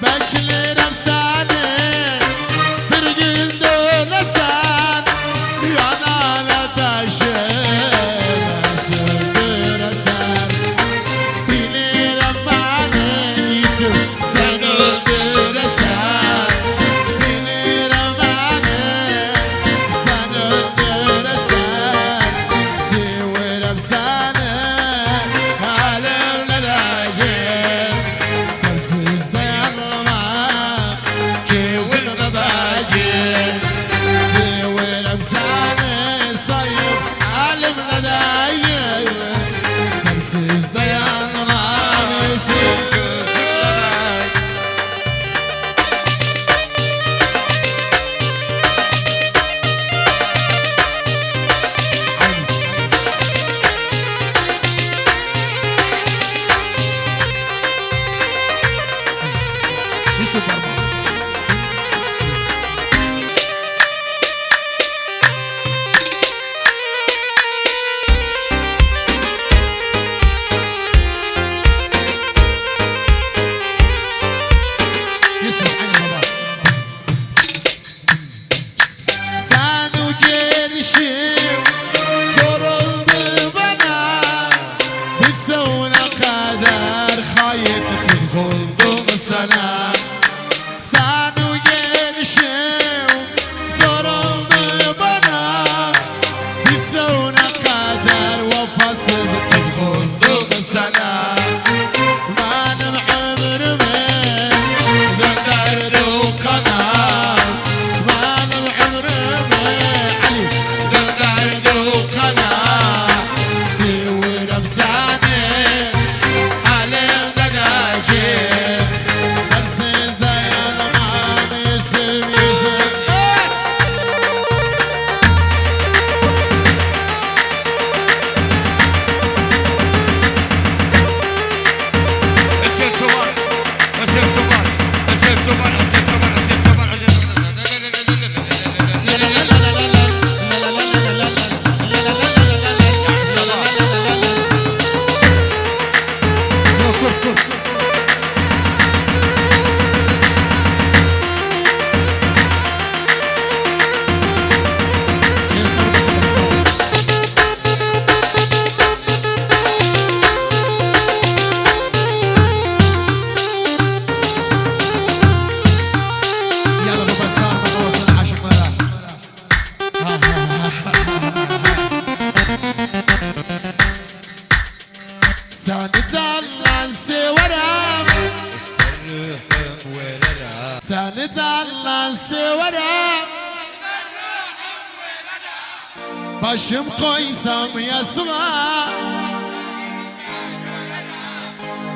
Beklerim seni bir gün dönesen yanana taşıma sürdüresen. Bilirim benim yüzüm sen öldüresen. Bilirim benim sen öldüresen. Severim seni alevlereyim. Sensiz dayanamam kevzine dayım. Severim seni sayıp alimle dayım. Sensiz dayanamam yüzüm gözüne dayım. Yusuf Parmak. Yusuf aynı baba. Sen o gelişim soruldu bana. Bir sonuna kadar hayırlı oldum sana. Sen o gelişim soruldu bana. Bir sonuna kadar vefasızlık oldum sana. Benim ömrümü döndürdü kana. Benim ömrümü Ali döndürdü kana. Severim seni alevde dayım. Sensiz dayanamam yüzüm yüzüm. Eset sobar, eset sobar, eset sobar, eset sobar, eset sobar. Yok yok yok. İnsan Yalla baba sağlık olsun aşıklara. Seni canlan severim. Seni canlan severim. Başım koysam yastığa.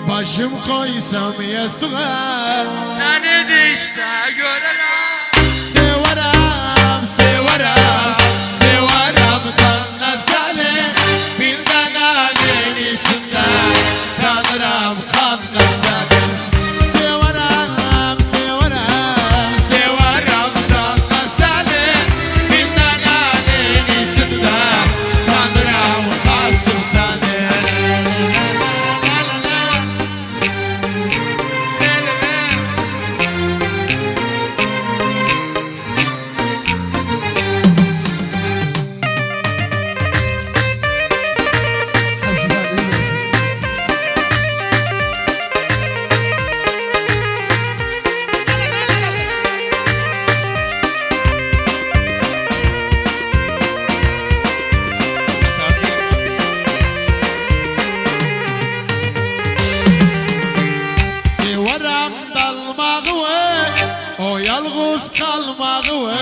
Başım koysam yastığa. Seni de işte görürüm. Severim, severim, severim tanrı seni. Bir tanenin içinde tanırım kanlı seni. Severim, severim, severim tanrı seni. Bir tanenin içinde tanırım Kasım seni. Severim dalmağı, o yalnız kalmağı.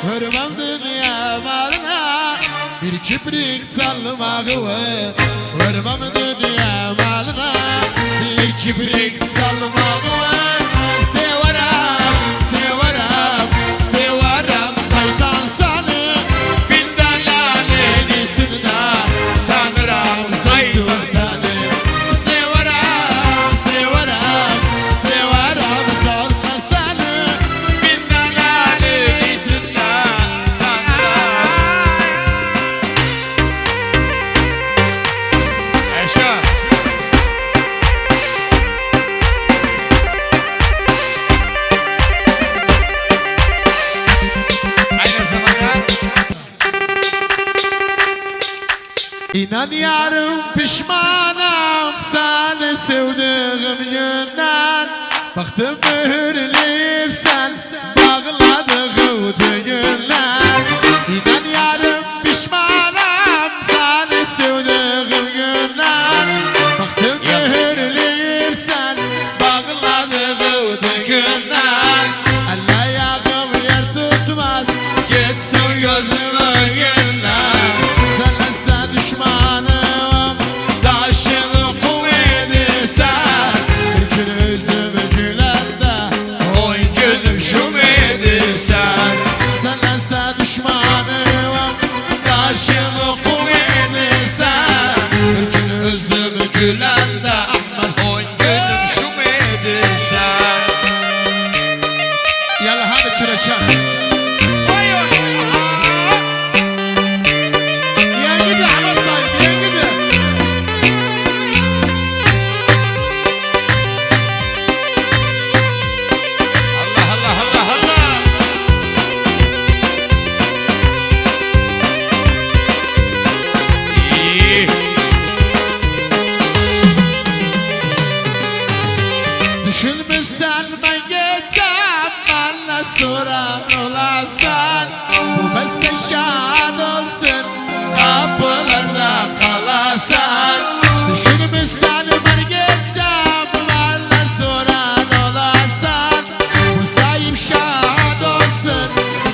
Hürmem dünya malına, bir kibrik salmağı. Hürmem dünya malına, bir kibrik salmağı. Severim, severim, severim zaytan seni. Bin dalalın içinde tanırım zaytan seni. Severim, severim, severim tanrı seni. Bin dalalın içinde tanırım. Eşat. İnan yarım pişmanım seni sevdiğim günden. Baktım mühürleyip sen bağladığın düğünler. İnan yarım pişmanım seni sevdiğim günden. Baktım mühürleyip sen bağladığın düğünler. Elle ayağım yer tutmaz gitsin gözümün günler. Senlense düşmanım taşını kuvveti sen. Bir gün yüzümü gülende oy gülüm şumedi sen. Senlense düşmanım taşını kuvveti sen. Bir gün yüzümü gülende aman oy gülüm şumedi sen. Yalla hadi çüreken. Düşünmüşsen ben geçem bana soran olasın. Bu mesle şad olsun kapılarda kalasın. Düşünmüşsen ben geçem bana soran olasın. Bu sahip şad olsun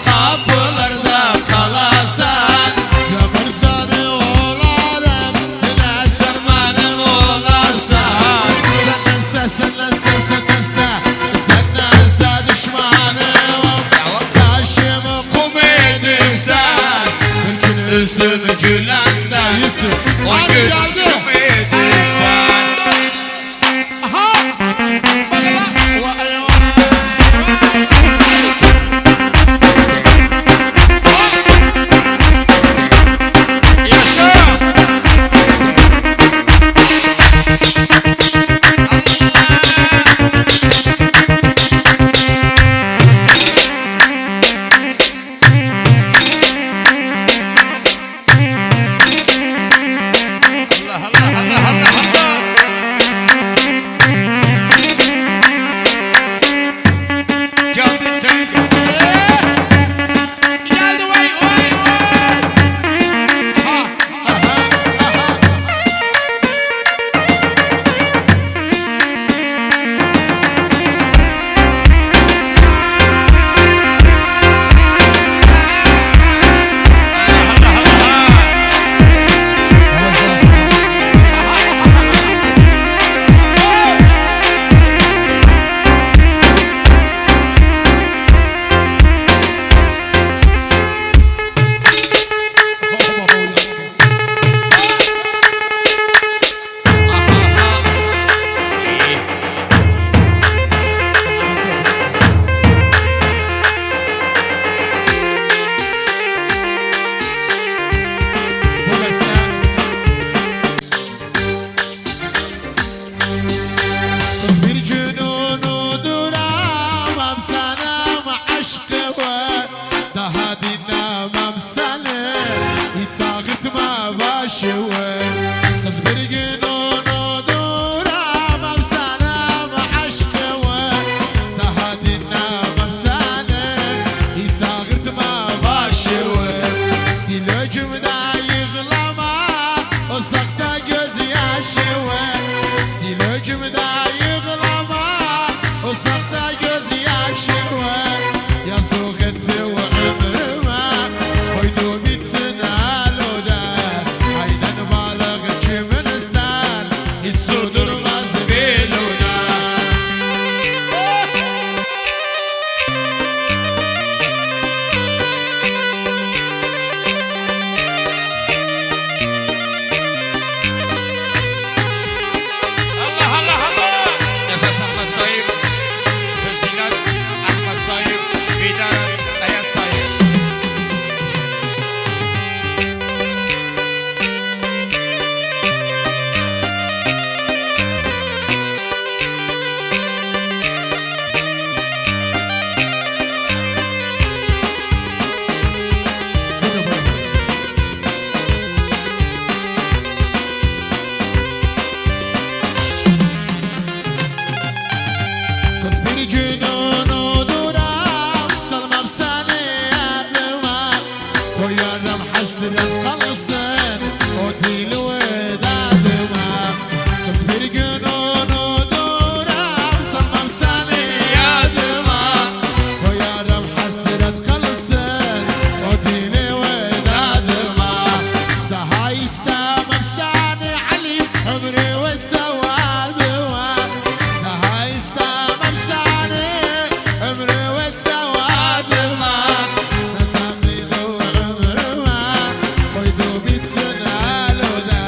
kapılarda kalasın. Ömür sarı olarım yine sen benim olasın. Senlense Yüzümü gülende o gülüm şumedi sen. Aha! Kız bir gün unuturamam sana aşkı var. Daha dinlemem seni, hiç ağırtma başı var. Sil öcümde yığlama, o sakta gözyaşı var. Sil öcümde yığlama, o sakta gözyaşı var. Yazık etti o ömrüme, koydu bitsin haluda. Haydan balık kimin sen, hiç surdurmaz biluna. Allah Allah Allah. Yaşasın Masayım. Kız bir gün unuturam, salmam seni yanıma. Koyarım hasret kalsın o dil vedadıma. Kız bir gün unuturam, salmam seni yanıma. Koyarım hasret kalsın o dil vedadıma. Daha istemem seni Ali, ömrü ve sevadıma. Daha istemem seni ömrü ve sevadıma. Ne temlilu ömrüme koydu bitsin elude.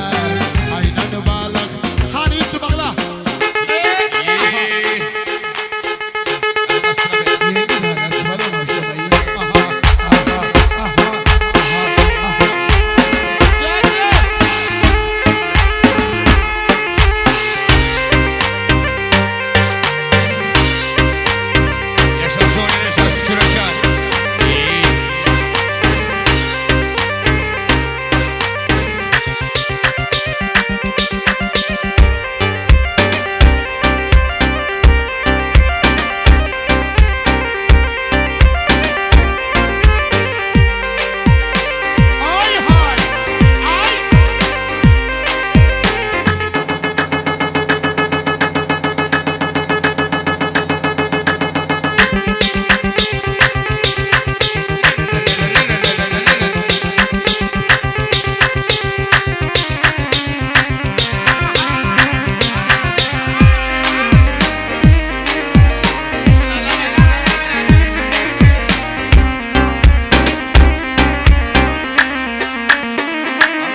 Aynen balık hani su bağla. Yaşasın, yaşasın Çürükhan. Ay hay ay.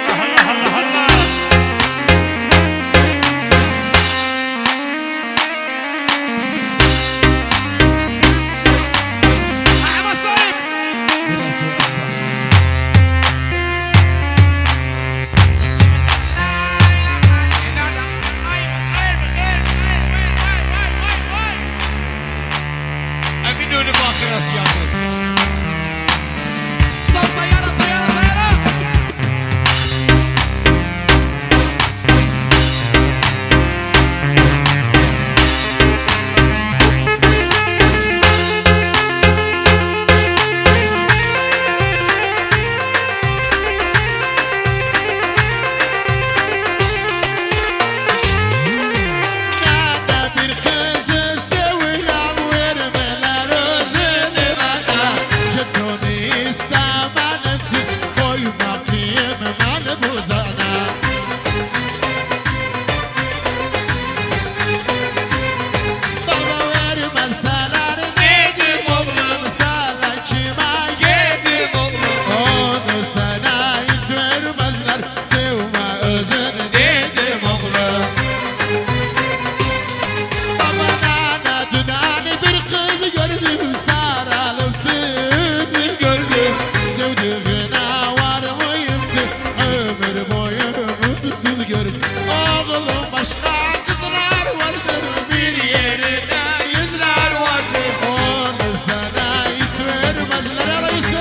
Allah Allah Allah. Emin önü bakırası yalnız. Sal tayara tayara tayara. Nerede bir kızı seviyorum, vermeler özünü bana. Ciddi istemedim, koymak yemem bu zana. Baba vermeseler nedim oğlum, sana kime yedim oğlum. Onu sana hiç vermezler, sevme özünü dedim oğlum. Baba nana dünani bir kız gördüm, sarılıp düzü gördüm. Sevdiğine var mıyımdı, ömür boyu mutsuz gördüm. Oğlum başka kızlar vardır, bir yerine yüzler vardır. Onu sana hiç vermezler arayısı.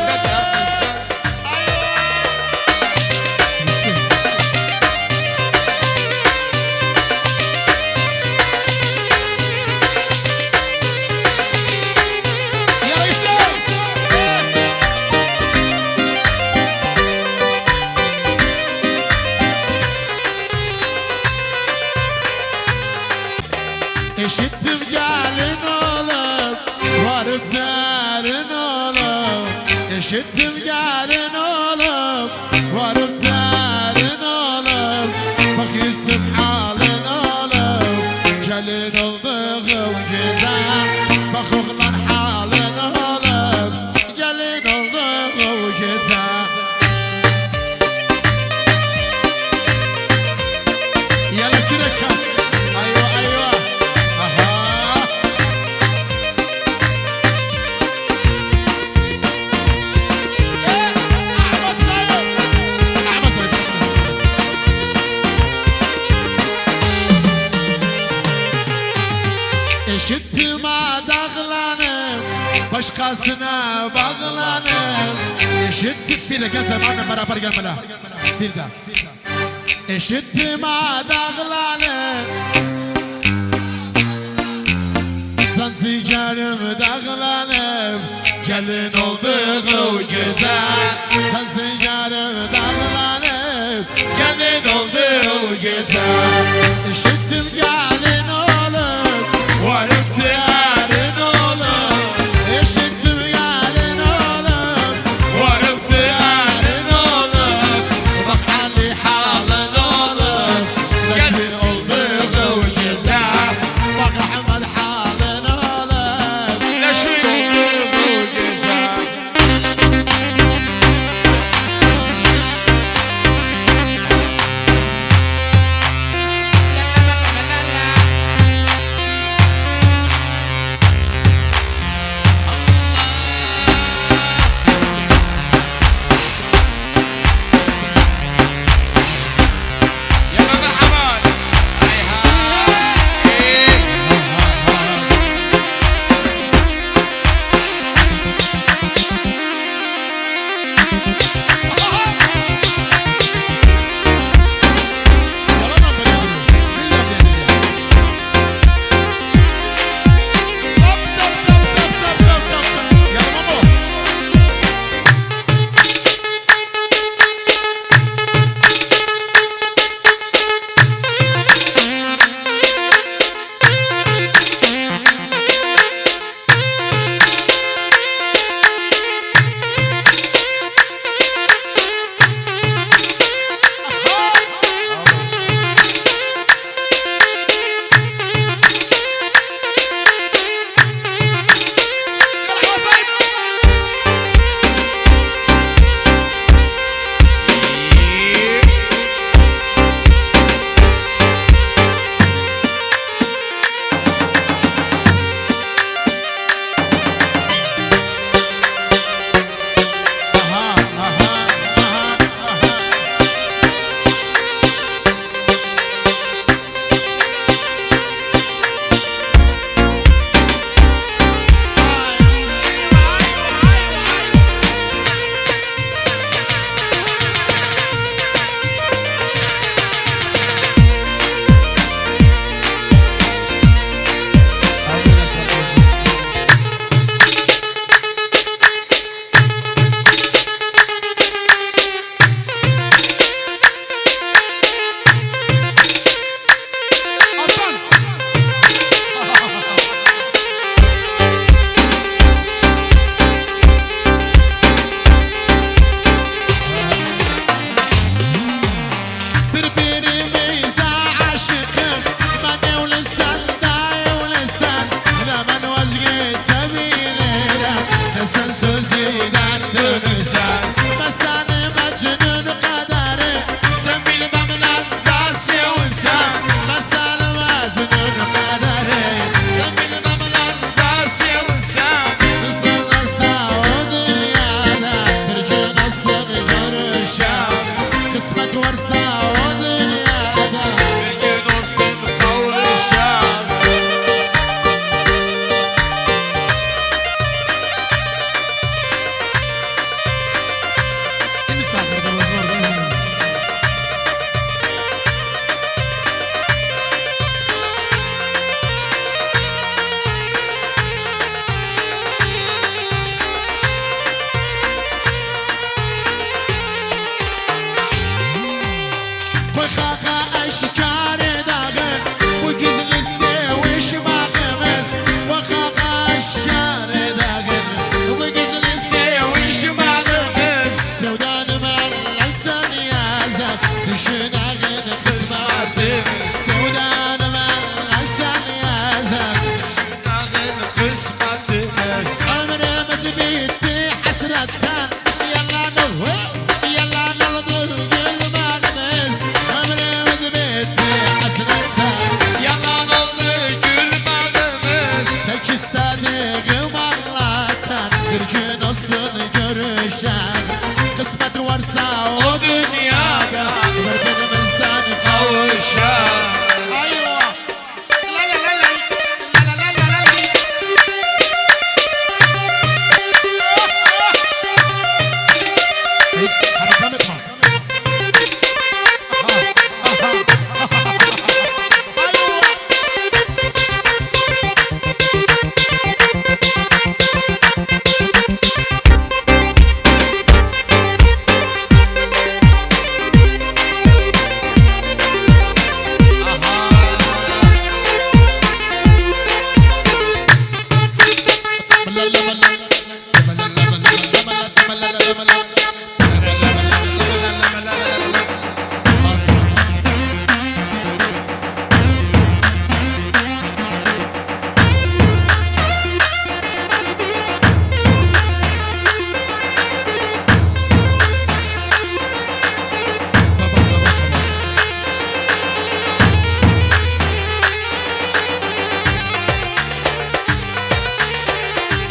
Eşittim gelin oğlum, varıp gelin oğlum. Eşittim gelin oğlum, varıp gelin oğlum. Bak Yusuf halin oğlum, gelin olduğum güzel. Bak oğlan halin oğlum, gelin olduğum güzel. Yala kürek çal. Ayva ayva. Aha. Ahmet Sayın. Ahmet Sayın. Eşittim adaklanım, başkasına bağlanım. Eşittim bir de gel zamanla beraber gelmeli. Bir daha. Eşittim adaklanım, Sensiz canım dağlanıp gelin olduk gece. Sensiz canım dağlanıp gelin olduk gece. İşittim gelin olur, varıp diyarın olur. İşittim gelin olur, varıp diyarın olur. Bak Ali halin olur, gelin olduk gece. Bak Ahmet halin olur, Leşin olduk gece.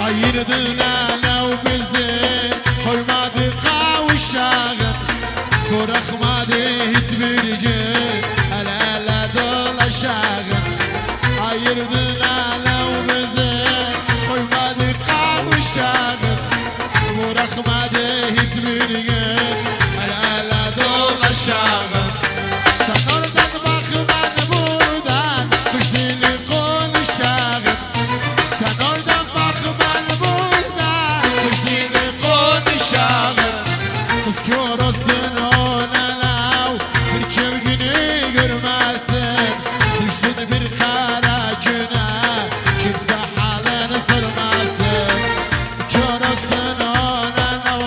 Ayırdın hele bizi, koymadı kavuşağın, bırakmadı hiçbir gün, el ele dolaşağın. Ayırdın hele bizi, koymadı kavuşağın, bırakmadı hiçbir gün, el ele dolaşağın. Sen oradan bak ben buradan, kuş dili konuşağın. Sen oradan bak ben buradan, kuş dili konuşağın. Kız kör olsun ona lav, bir kevgini görmezsin. Düşsün bir kara güne, kimse halini sormasın. Kör olsun ona lav,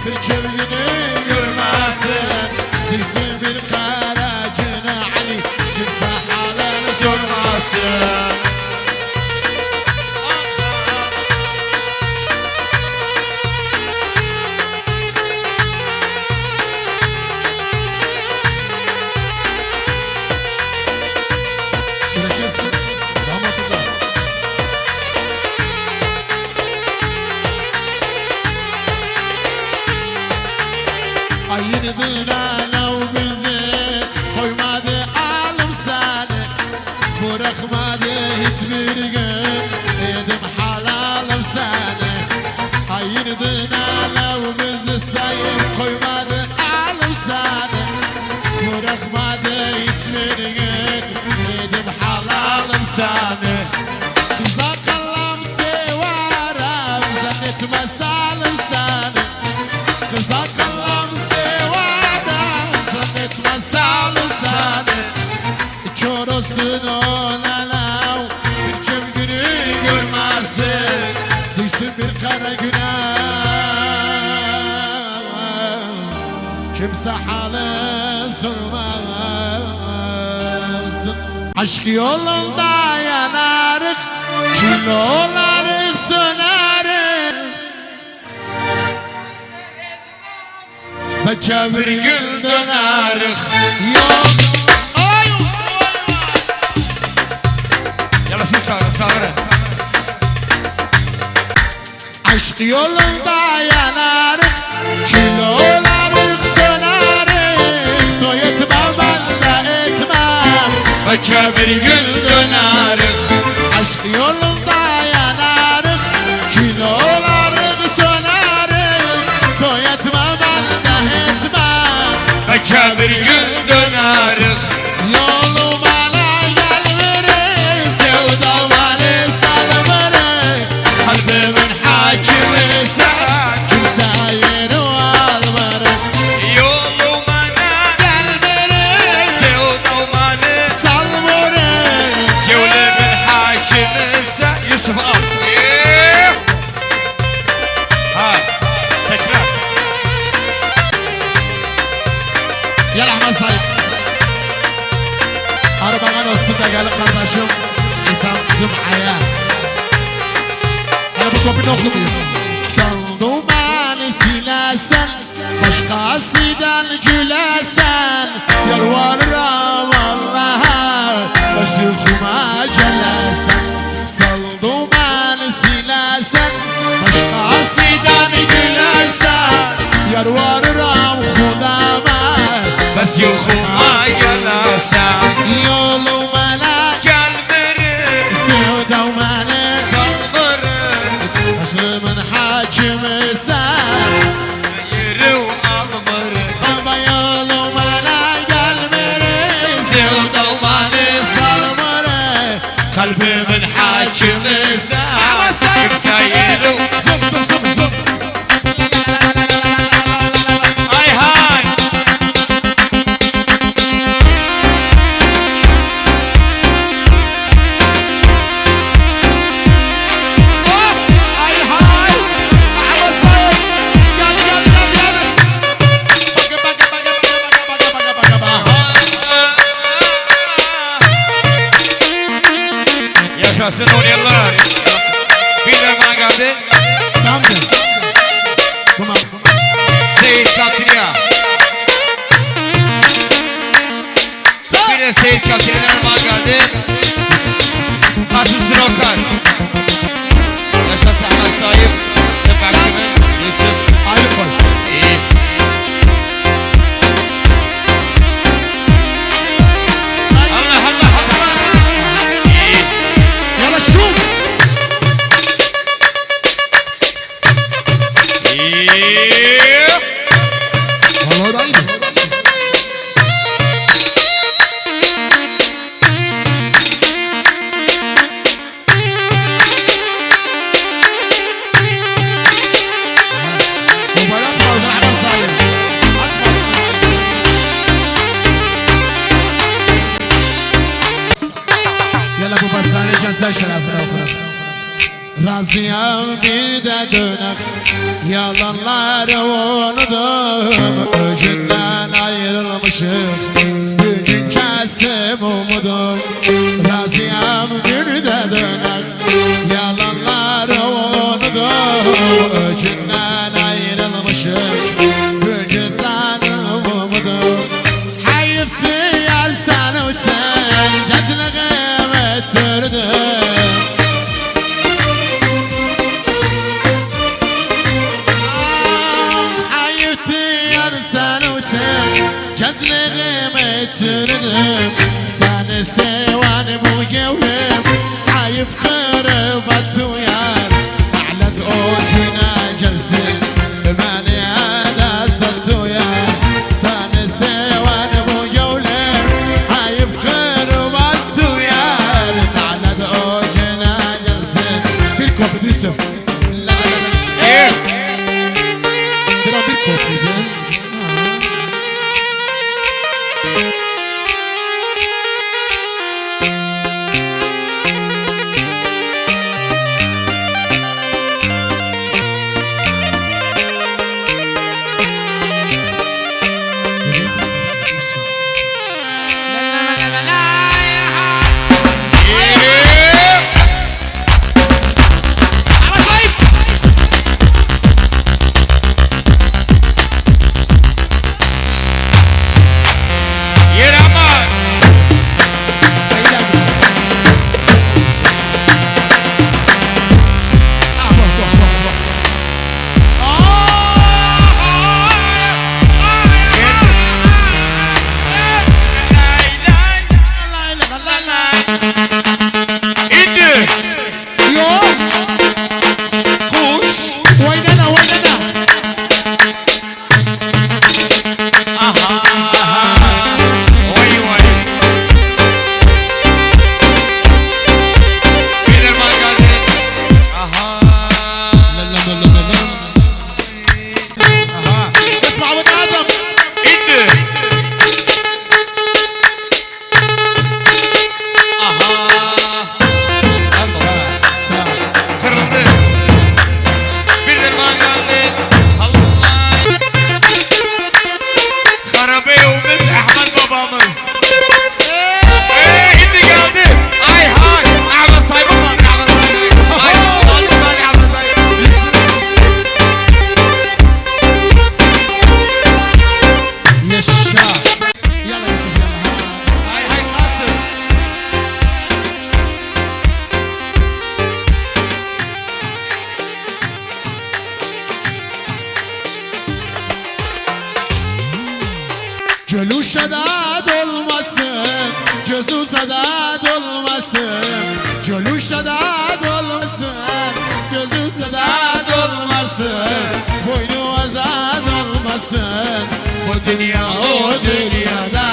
bir kevgini görmezsin. Düşsün bir kara güne, Ali, kimse halini sormasın. Ayırdın alev bizi, koymadı alım seni, bırakmadı hiçbir gün, yedim halalım seni. Ayırdın alev bizi sayıp, koymadı alım seni, bırakmadı hiçbir gün, yedim halalım seni. Kıza kallam severim, zannetme salım seni. Kıza kallam severim, zannetme salım seni. Kör olsun ona lav, bir kevgini görmezsin. Düşsün bir kara güne, kimse hali sormasın. Aşk yolunda yanarık, kül olarık sönerик. Belki bir gün dönerik. Yok. Ay. Yalla siz sağırın. Aşk yolunda yanarık, kül olarık sönerик. Toy etmem ben de etmem, Belki bir gün dönerik. aşk yolunda yanarık, kül olarık sönerик. Toy etmem ben de etmem, Belki bir gün dönerik. yoluma ne gelmerik, sevdama ne salmerik. Kalbimin hakimi sen, Kimse yeri almerik, yoluma ne gelmerik, sevdama ne, salmerik. cevlemin hakimi sen. Yusuf al. Ha, tekrar. Gel Ahmet Sayın. Arabana olsun da gelip kardeşim İnsan Cuma'ya. Hani bu kopunu okumuyor. Sen dumanı silesen, başkasından gülesen. Yalvarırım Allah'a, başıma gelesen. Sen dumanı silesen, başkasından gülesen. Yalvarırım Kudama, Bes yuhuma gelasen, yoluma ne gelmerik, sevdama ne. salvarım, Başımın hakimi sen, yeri almarım. baba yoluma ne gelmerik. Sevdama ne salmarım, Kalbimin hakimi sen, kimse yeri. Zıp zıp zıp zıp. Ay hay. Ay hay. Ahmet Sayın. Gel gel gel gel. Baka baka baka baka baka baka baka. Yaşasın on yıllar. Bir de bana geldi. Tamamdır. Tamam. Seyit Katriya. Bir de Seyit Katriya'nın bana geldi. Kasım Sırokar. Yaşasın Ahmet Razıyam bir de dönem yalanları unudum. Özünden ayrılmışım bugün kestim umudum. Razıyam bir de dönem yalanları unudum. Özünden ayrılmışım bugünden umudum. Hayıftı yar sen öten gençliğimi sürdüm. Gençliğimi sürdüm. Seni seven bu gevlim ayıp kırıp attı yar. Lanet ucuna gelsin beni ele sattı yar. Seni seven bu gevlim ayıp kırıp attı yar. Lanet ucuna gelsin. Bir kopu düşsün. Bir kopu düşsün. Gölü şedat olmasın, gözü sadat olmasın. Gölü şedat olmasın, gözü sadat olmasın. Boynu azad olmasın, bu dünya o dünyada.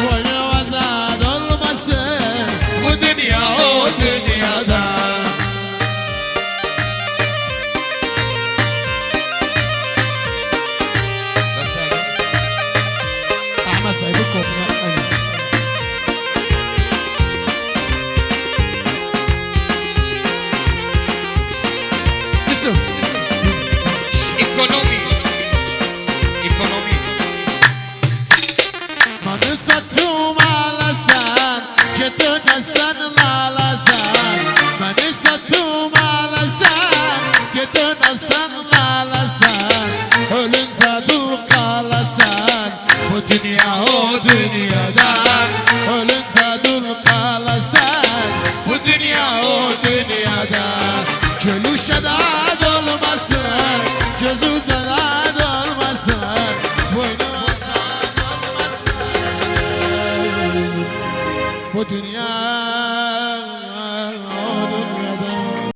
Boynu azad olmasın, bu dünya o dünyada. Sayıbık Yusuf. Ekonomi. Manı sattım ağlasan, götüne sen ağlasan. Manı sattım ağlasan, götüne sen ağlasan. Ölünce dul kalasan, bu dünya o dünyadan. Ölünce dul kalasan, bu dünya o dünyada. Gölü şedat olmasın, gözü zarar olmasın. Boynu azad olmasın, bu dünya